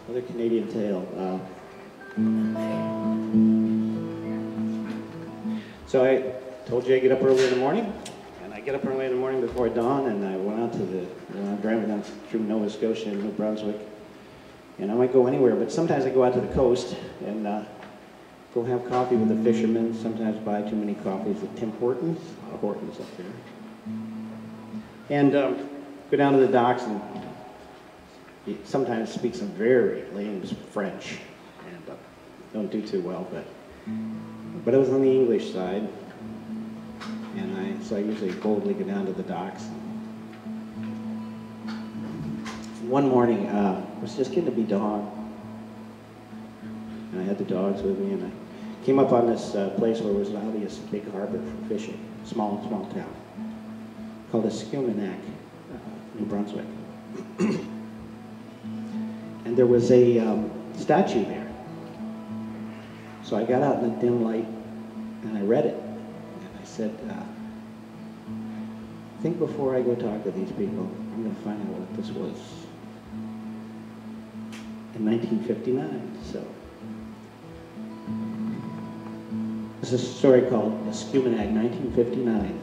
Another Canadian tale. So I told you I get up early in the morning, and I get up early in the morning before dawn, and I went out to driving down through Nova Scotia and New Brunswick. And I might go anywhere, but sometimes I go out to the coast and go have coffee with the fishermen. Sometimes buy too many coffees at Tim Hortons. Hortons up there. And go down to the docks and sometimes speak some very lame French, and don't do too well, but it was on the English side, and so I usually boldly go down to the docks. One morning, it was just getting to be dawn, and I had the dogs with me, and I came up on this place where it was obvious big harbor for fishing, small town, called Escuminac, New Brunswick. And there was a statue there. So I got out in the dim light and I read it. And I said, I think before I go talk to these people, I'm going to find out what this was. In 1959, so. This is a story called Escuminac, 1959.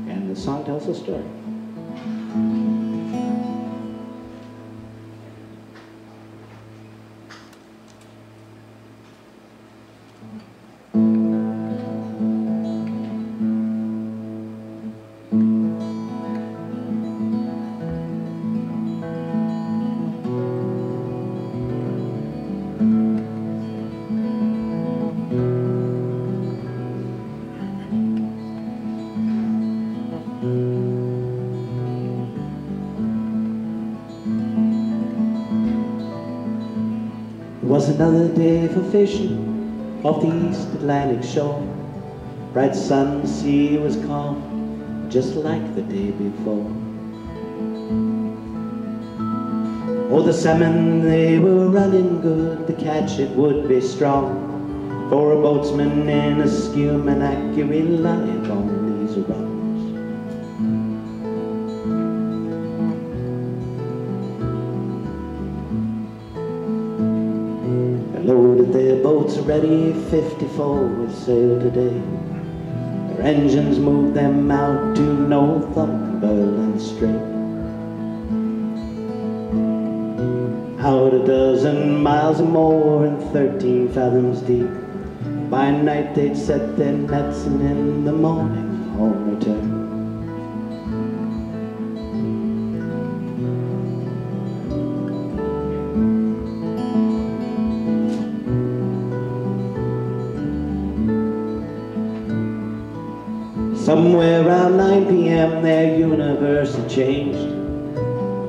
And the song tells the story. It was another day for fishing off the East Atlantic shore. Bright sun, sea was calm, just like the day before. Oh, the salmon, they were running good, the catch it would be strong. For a boatsman in Escuminac, you rely upon these runs. Loaded their boats ready, 54 would sail today. Their engines moved them out to Northumberland Strait. Out a dozen miles or more and 13 fathoms deep. By night they'd set their nets and in the morning home return. Somewhere around 9 p.m. their universe had changed.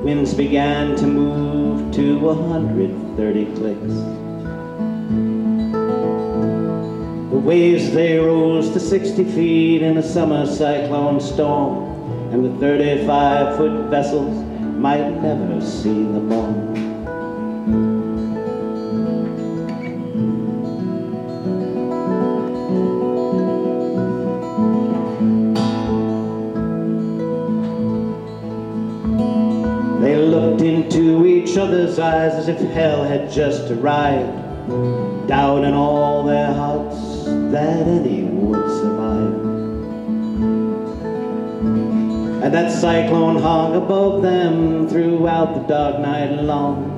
Winds began to move to 130 clicks. The waves, they rose to 60 feet in a summer cyclone storm, and the 35-foot vessels might never see the morn. Into each other's eyes as if hell had just arrived, doubt in all their hearts that any would survive. And that cyclone hung above them throughout the dark night long.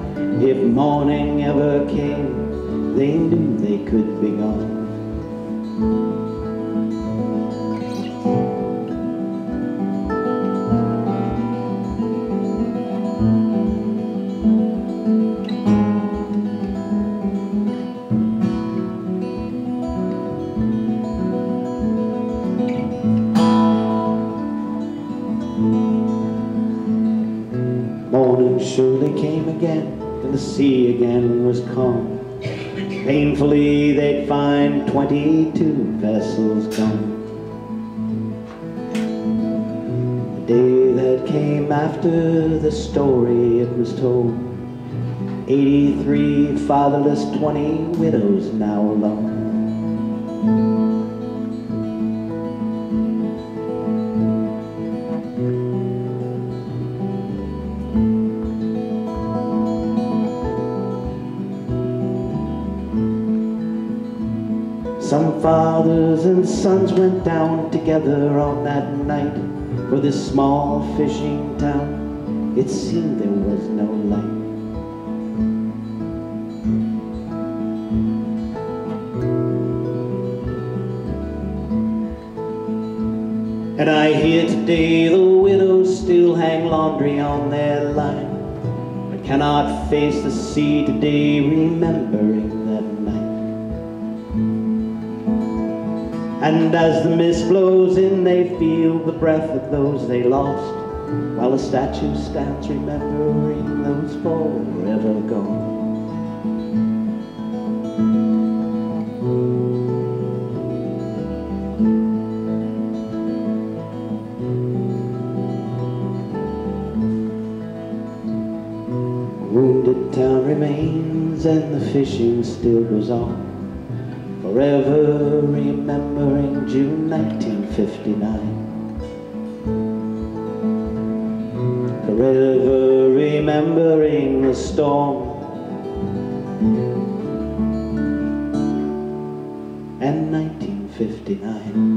If morning ever came, they knew they could be gone. Surely came again, and the sea again was calm. Painfully they'd find 22 vessels gone. The day that came after the story it was told, 83 fatherless, 20 widows now alone. Some fathers and sons went down together on that night for this small fishing town. It seemed there was no light. And I hear today the widows still hang laundry on their line, but cannot face the sea today, remembering that night. And as the mist blows in, they feel the breath of those they lost, while a statue stands remembering those forever gone. Wounded town remains and the fishing still goes on, forever remembering June 1959. Forever remembering the storm and 1959.